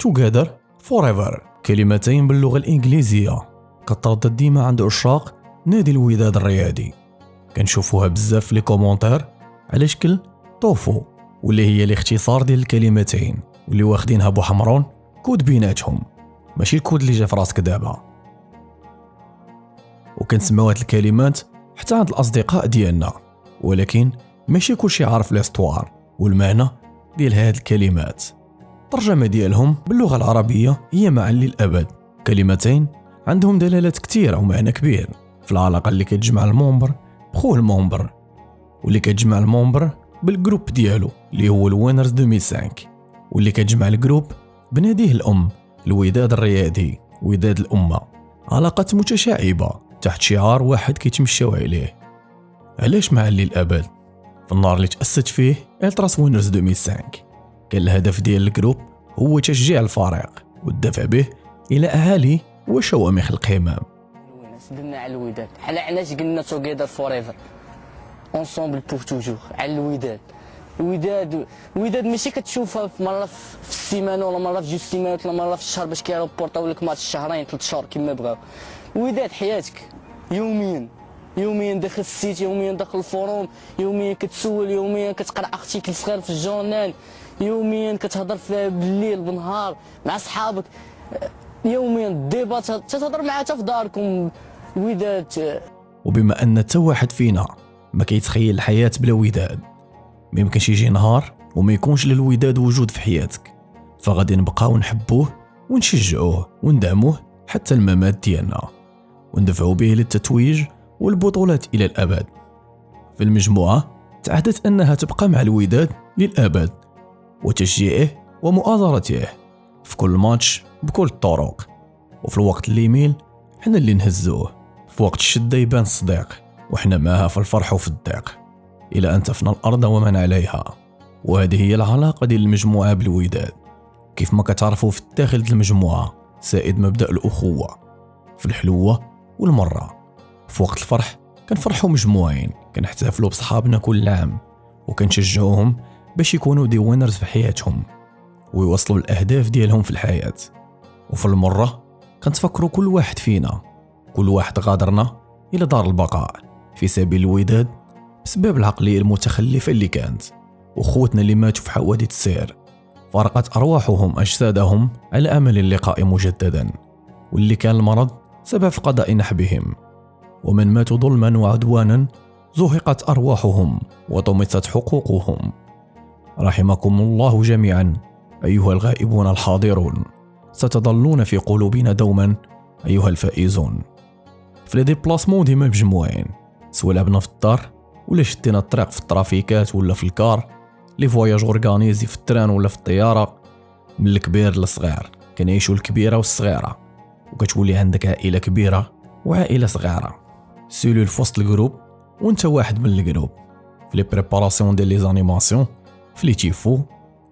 together forever، كلمتين باللغة الإنجليزية كتردد ديما عند عشاق نادي الوداد الرياضي. كنشوفوها بزاف في لي كومونتير على شكل طوفو، واللي هي الاختصار ديال الكلمتين واللي واخدينها بوحمرون كود بيناتهم، ماشي الكود اللي جا في راسك دابا. وكنسمعوا هاد الكلمات حتى عند الأصدقاء ديالنا، ولكن ماشي كلشي عارف ليستوار والمعنى ديال هاد الكلمات. الترجمة ديالهم باللغة العربية هي معا للأبد، كلمتين عندهم دلالات كتيرة ومعنى كبير في العلاقة اللي كتجمع المومبر بخوه المومبر، واللي كتجمع المومبر بالجروب ديالو اللي هو الوينرز 2005، واللي كتجمع الجروب بناديه الأم الوداد الرياضي وداد الأمة. علاقة متشعبة تحت شعار واحد كيتمشاو عليه. علاش معا للأبد؟ في النهار اللي تأسست فيه التراس وينرز 2005 كان الهدف ديال الجروب هو تشجيع الفريق والدفع به الى اعالي وشوامخ القمم. درنا على الوداد، حنا علاش قلنا توغيدر فوريفر اونصومبل بور توجور على الوداد. الوداد ماشي كتشوفها مره في السيمانه ولا مره في جوج سيمانات ولا مره في الشهر باش كيربورطاو لك ماتش شهرين 3 شهور كما بغاو. الوداد حياتك يوميا داخل السيت، يوميا داخل الفوروم، يوميا كتسول، يوميا كتقرا ارتيكل صغير في الجورنال، يوميا كتهضر بالليل بالنهار مع صحابك، يوميا ديبات تهضر معها حتى في داركم. الوداد وبما ان حتى واحد فينا ما كيتخيل الحياه بلا وداد، ما يمكنش يجي نهار وما يكونش للوداد وجود في حياتك، فغادي نبقاو نحبوه ونشجعوه وندعموه حتى الممات ديالنا، وندفعوا به للتتويج والبطولات إلى الأبد. في المجموعة تعهدت أنها تبقى مع الوداد للأبد، وتشجيعه ومؤازرته في كل ماتش بكل الطرق، وفي الوقت اللي يميل حنا اللي نهزوه، في وقت الشدة يبان الصديق وحنا معها في الفرح وفي الضيق، إلى أن تفنى الأرض ومن عليها. وهذه هي العلاقة ديال المجموعة بالوداد. كيف ما كتعرفوا في الداخل ديال المجموعة سائد مبدأ الأخوة في الحلوة والمرة. في وقت الفرح كنفرحوا مجموعين، كنحتفلوا بصحابنا كل عام وكنشجعوهم باش يكونوا دي وينرز في حياتهم ويوصلوا الأهداف ديالهم في الحياة. وفي المرة كنتفكروا كل واحد فينا، كل واحد غادرنا إلى دار البقاء في سبيل الوداد بسبب العقلية المتخلفة اللي كانت، وخوتنا اللي ماتوا في حوادث السير فارقت أرواحهم أجسادهم على أمل اللقاء مجددا، واللي كان المرض سبب في قضاء نحبهم. ومن ماتوا ظلما وعدوانا زهقت أرواحهم وطمست حقوقهم. رحمكم الله جميعا أيها الغائبون الحاضرون، ستظلون في قلوبنا دوما أيها الفائزون. في لي ديبلاسمون ديما بجموعين، سواء لعبنا في الدار ولا شدينا الطريق في الترافيكات ولا في الكار، لي فواياج اورغانيزي في التران ولا في الطيارة، من الكبير للصغير كنعيشوا الكبيرة والصغيرة، وكتولي عندك عائلة كبيرة وعائلة صغيرة، سيلول في وسط الجروب وانت واحد من الجروب. في لي بريباراسيون ديال لي زانيماسيون في لي تيفو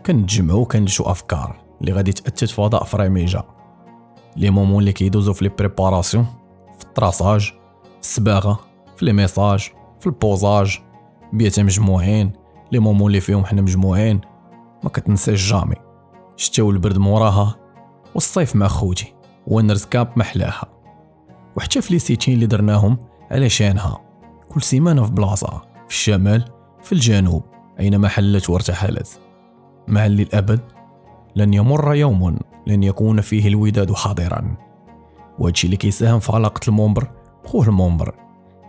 كنتجمعوا كندشوا افكار اللي غادي تأتت في فضاء فريميجا. لي مومون اللي كيدوزو في لي بريباراسيون في التراساج، في الصباغه، في لي ميساج، في البوزاج بيتا مجموعين، لي مومون اللي فيهم حنا مجموعين ما كتنساش جامي. الشتا والبرد موراها والصيف مع خوتي وينرز كامب محلاها، وحتى في لي سيتين اللي درناهم علشانها كل سيمانه في بلاصه، في الشمال في الجنوب اينما حلت وارتحلت. مع للأبد لن يمر يوم لن يكون فيه الوداد حاضرا، وهادشي اللي كيساهم في علاقة المومبر بخوه المومبر،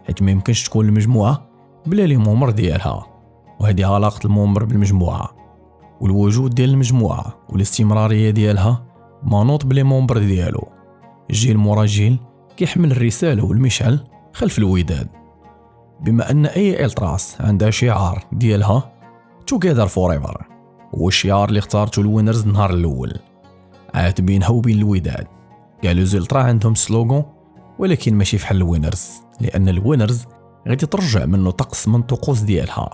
حيت ما يمكنش تكون المجموعة بلا لي مومبر ديالها. وهذه علاقة المومبر بالمجموعة، والوجود ديال المجموعة والاستمرارية ديالها منوط بلي مومبر ديالو، جيل مورا جيل كيحمل الرسالة والمشعل خلف الوداد. بما أن أي التراس عندها شعار ديالها together forever، هو الشعار اللي اختارته الوينرز النهار الأول، عاد بينها وبين الوداد. كاع لو زلترا عندهم سلوغون، ولكن ماشي فحال الوينرز، لأن الوينرز غادي ترجع منه طقس من طقوس ديالها،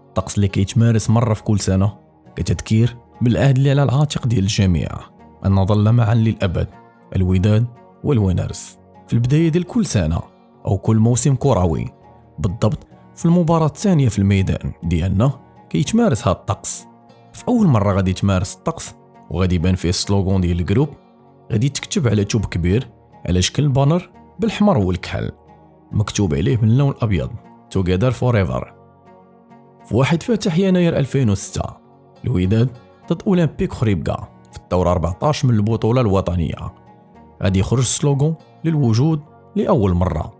الطقس اللي كيتمارس مرة في كل سنة كتذكير بالعهد اللي على العاتق ديال الجميع أن نظل معا للأبد الوداد والوينرز في البداية ديال كل سنة أو كل موسم كروي. بالضبط في المباراة الثانية في الميدان ديالنا كيتمارس هذا الطقس. في أول مرة غادي تمارس الطقس وغادي يبان فيه السلوغون ديال الجروب، غادي تكتب على توب كبير على شكل بانر بالحمر والكحل، مكتوب عليه باللون الابيض Together Forever. في 1 فاتح يناير 2006 الوداد ضد اولمبيك خريبكا في الدور 14 من البطوله الوطنيه، غادي يخرج سلوغون للوجود لاول مره،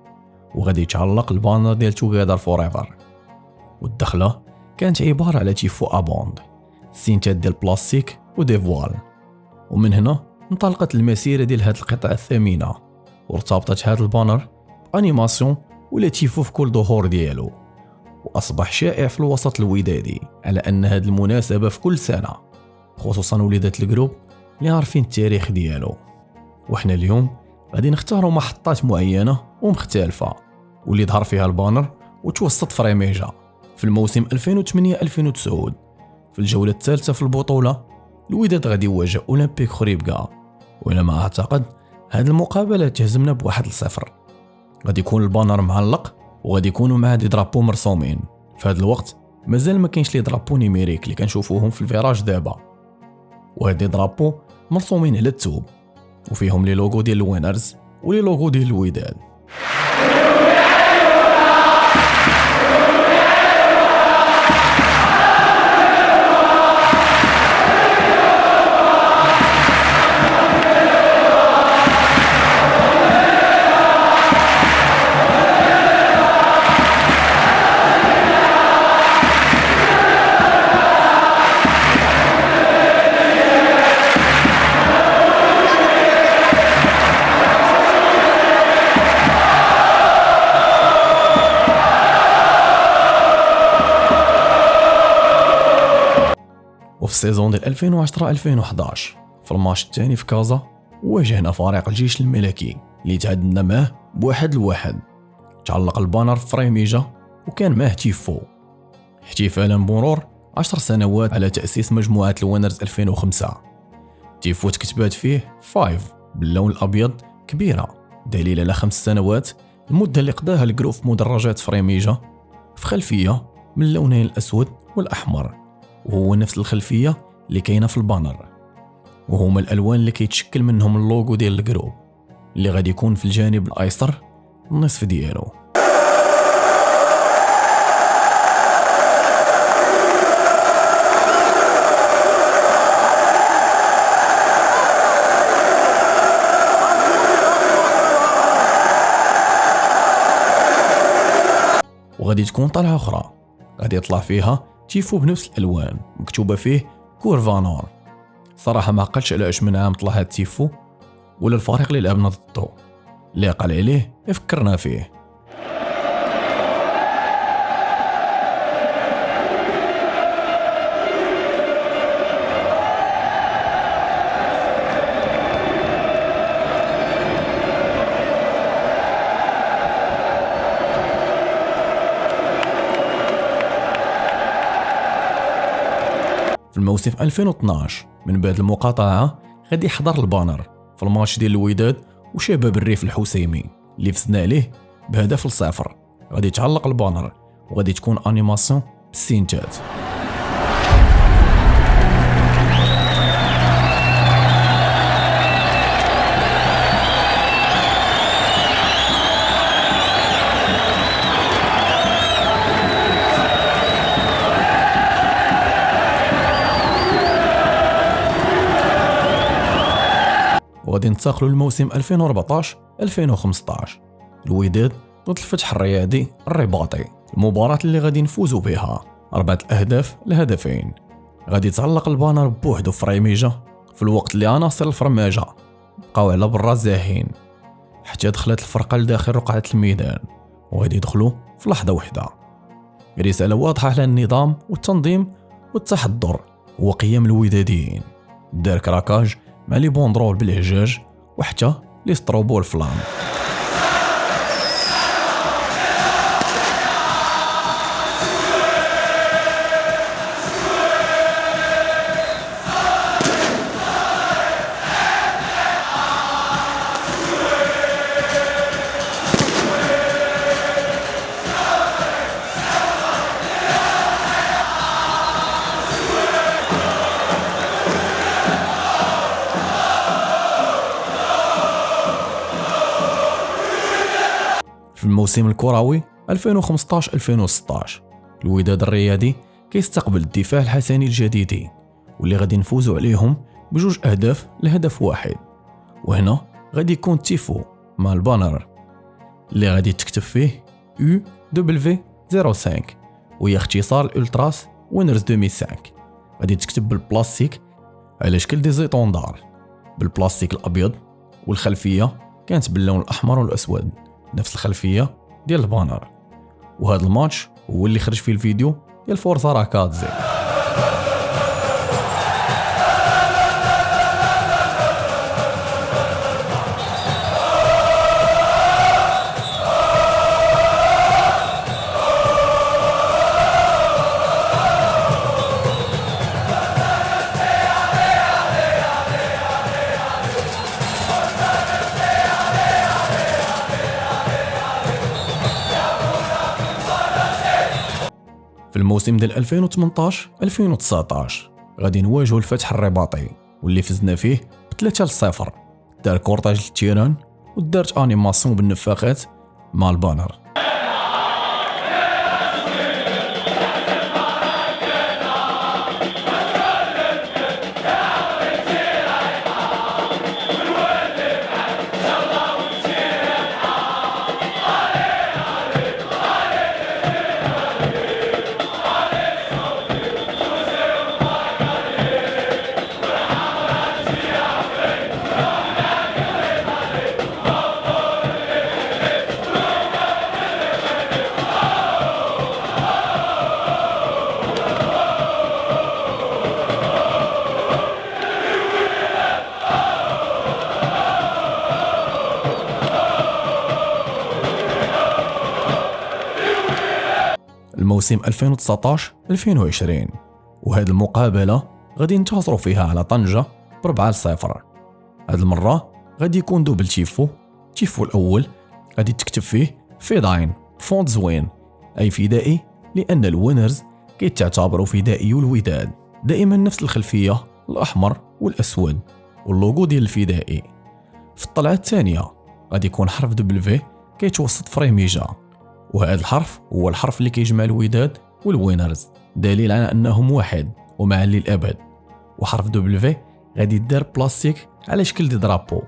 وغادي يتعلق البانر ديال Together Forever. والدخله كانت عباره على تيفو ابوند، سينتات ديال بلاستيك ودي فوال. ومن هنا انطلقت المسيره ديال هاد القطعه الثمينه، وارتبطت هاد البانر بانيماسيون ولا تيفو في كل ظهور ديالو، واصبح شائع في الوسط الودادي على ان هاد المناسبه في كل سنه، خصوصا وليدات الجروب اللي عارفين التاريخ ديالو. وحنا اليوم غادي نختاروا محطات معينه ومختلفه واللي ظهر فيها البانر وتوسط في ريميجا في الموسم 2008-2009. في الجوله الثالثه في البطوله الوداد غادي يواجه اولمبيك خريبكا، وإلى ما اعتقد هاد المقابله تهزمنا ب1-0. غادي يكون البانر معلق وغادي يكونوا معاه دي درابو مرسومين. في هذا الوقت مازال ما كاينش لي درابو نيميريك اللي كنشوفوهم في الفيراج دابا، وهاد دي درابو مرسومين على الثوب وفيهم لي لوغو ديال الوينرز ولي لوغو ديال الوداد. وفي السيزون ديال 2010-2011 في الماتش الثاني في كازا واجهنا فريق الجيش الملكي اللي تعادلنا معاه ب1-1. تعلق البانر في ريميجا وكان معاه تيفو احتفالا بمرور 10 سنوات على تأسيس مجموعة الوينرز 2005. تيفو تكتبات فيه 5 باللون الأبيض كبيرة، دليل على 5 سنوات المدة اللي قضاها الجروب في مدرجات في ريميجا، في خلفية من اللونين الأسود والأحمر، وهو نفس الخلفية اللي كاينه في البانر، وهما الالوان اللي كيتشكل منهم اللوغو ديال الجروب اللي غادي يكون في الجانب الايسر النصف ديالو. وغادي تكون طلعه اخرى غادي يطلع فيها تيفو بنفس الالوان مكتوبه فيه كورفانور. صراحه ما عقلتش على اش من عام طلع هاد تيفو ولا الفريق اللي لعبنا ضده، اللي عقل عليه فكرنا فيه. في الموسم 2012 من بعد المقاطعة غادي يحضر البانر في الماتش ديال الوداد وشباب الريف الحسيمي اللي فزنا عليه ب1-0. غادي يتعلق البانر وغادي تكون انيماسيون بالسينتات. وغادي ننتقلوا للموسم 2014-2015 الوداد ضد الفتح الرياضي الرباطي، المباراة اللي غادي نفوزوا بها 4-2. غادي يتعلق البانر بوحدو في ريميجا في الوقت اللي عناصر الفرماجة بقاو على برا زاهين، حتى دخلت الفرقة لداخل رقعة الميدان وغادي يدخلوا في لحظة واحدة. رسالة واضحة على النظام والتنظيم والتحضر وقيم الوداديين. دار كراكاج مع لي بوندرول بالهجاج وحتى لي ستروبو الفلام. في الموسم الكروي 2015-2016 الوداد الرياضي كيستقبل الدفاع الحسني الجديدين واللي غادي نفوزوا عليهم بجوج أهداف لهدف واحد. وهنا غادي يكون تيفو مع البانر اللي غادي تكتب فيه UW05 وهي اختصار الالتراس وينرز 2005. غادي تكتب بالبلاستيك على شكل دي زيتوندار بالبلاستيك الابيض، والخلفيه كانت باللون الاحمر والاسود نفس الخلفيه ديال البانر. وهذا الماتش هو اللي خرج فيه الفيديو ديال فورزا راكادزي. في الموسم ديال 2018-2019 غادي نواجهوا الفتح الرباطي واللي فزنا فيه ب3-0. دار كورتاج للتيران ودارت انيماسيون بالنفاخات مع البانر. الموسم 2019-2020 وهذه المقابلة غادي ننتصروا فيها على طنجة ب4-0. هذه المرة غادي يكون دوبل تيفو الأول غادي تكتب فيه فيداين فونت زوين أي فدائي، لأن الوينرز كيتعتبروا فدائي الوداد دائما نفس الخلفية الأحمر والأسود واللوغو ديال الفدائي. في الطلعة الثانية غادي يكون حرف W كيتوسط فريميجا، وهذا الحرف هو الحرف اللي كيجمع الوداد والوينرز دليل على انهم واحد ومع للابد. وحرف W غادي يدار بلاستيك على شكل دي درابو.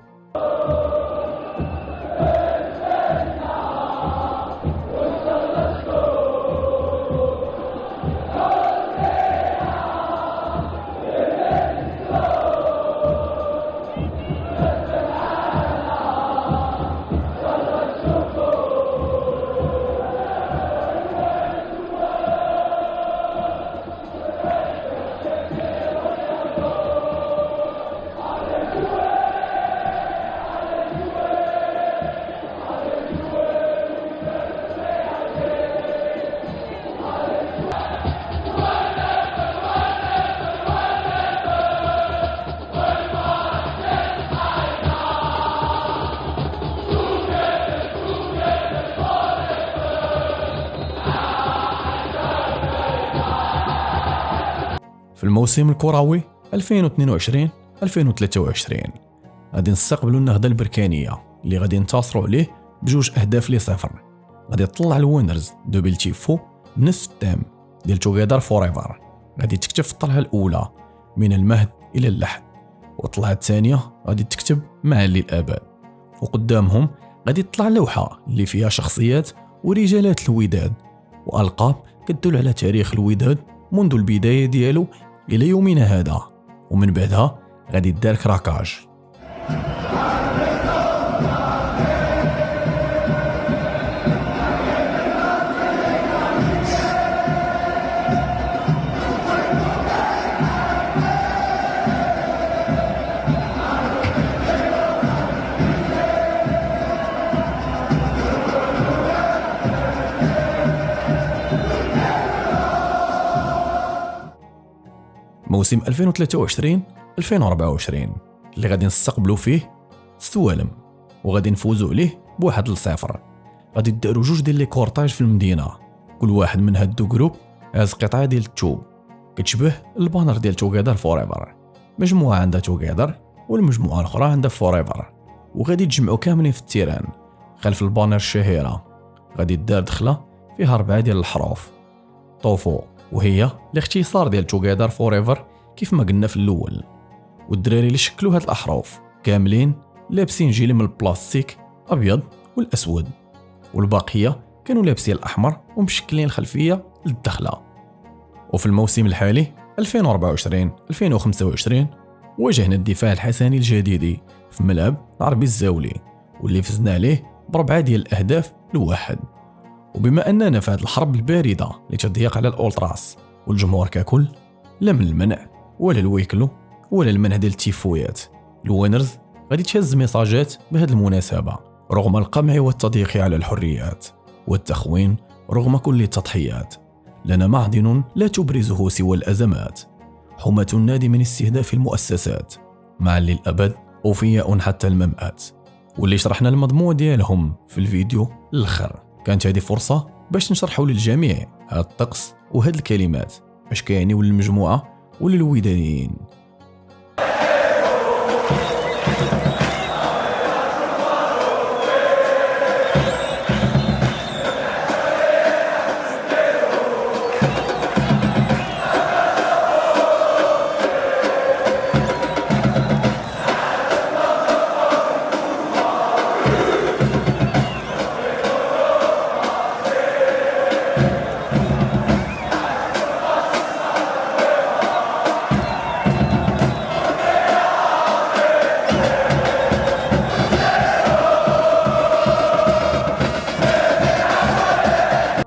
في الموسم الكروي 2022-2023 غادي نستقبلوا النهضة البركانية اللي غادي ننتصروا عليه ب2-0. غادي تطلع الوينرز دوبل تيفو بنفس التام ديال توغيدر فوريفر. غادي تكتب في الطلعة الأولى من المهد إلى اللحد، والطلعة الثانية غادي تكتب مع للأبد. وقدامهم غادي تطلع لوحة اللي فيها شخصيات ورجالات الوداد وألقاب كتدل على تاريخ الوداد منذ البداية ديالو إلى يومنا هذا، ومن بعدها غادي دار كراكاج. موسم 2023-2024 اللي غادي نستقبلوا فيه ستوالم وغادي نفوزوا عليه ب1-0. غادي داروا جوج ديال لي كورتاج في المدينه، كل واحد من هادو جروب هاز قطعه ديال الثوب كتشبه البانر ديال توغيدر فوريفر. مجموعه عندها توغيدر والمجموعه الاخرى عندها فوريفر، وغادي يتجمعوا كاملين في التيران خلف البانر الشهيره غادي دار دخله فيها 4 ديال الحروف طوفو، وهي الاختصار ديال توغيدر فوريفر كيف ما قلنا في الاول. والدراري اللي شكلوا هاد الاحرف كاملين لابسين جيلي من البلاستيك ابيض والاسود، والباقيه كانوا لابسين الاحمر ومشكلين الخلفيه للدخله. وفي الموسم الحالي 2024-2025 واجهنا الدفاع الحسني الجديدي في ملعب العربي الزاولي، واللي فزنا عليه ب4 ديال الاهداف لواحد. وبما اننا في هذه الحرب البارده اللي تضيق على الاولتراس والجمهور ككل، لا من المنع ولا الويكلو ولا المنع ديال التيفويات، الوينرز غادي تهز ميساجات بهذه المناسبه رغم القمع والتضييق على الحريات والتخوين، رغم كل التضحيات. لنا معدن لا تبرزه سوى الازمات، حماة النادي من استهداف المؤسسات، معا للابد اوفياء حتى الممات. واللي شرحنا المضمون ديالهم في الفيديو للخر، كانت هذه فرصه باش نشرحوا للجميع هذا الطقس وهذه الكلمات اش كيعنيو للمجموعه وللوداديين.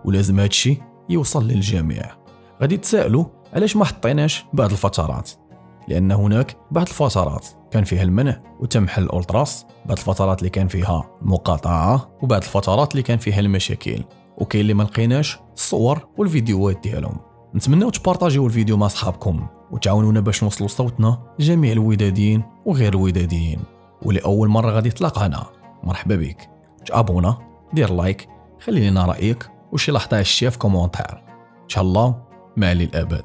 ولازم هادشي يوصل للجميع. غادي تسائلوا علاش ما حطيناش بعض الفترات، لان هناك بعض الفترات كان فيها المنع وتم حل الاولتراس، بعض الفترات اللي كان فيها المقاطعه، وبعض الفترات اللي كان فيها المشاكل، وكاين اللي ما لقيناش الصور والفيديوهات ديالهم. نتمنوا تبارطاجيو الفيديو مع صحابكم وتعاونونا باش نوصلوا صوتنا لجميع الوداديين وغير الوداديين. ولأول مره غادي تلاقانا مرحبا بك، تابونا، دير لايك، خلي لنا رايك وشي لحظه عشتيها في كومونتير. ان شاء الله مع للابد.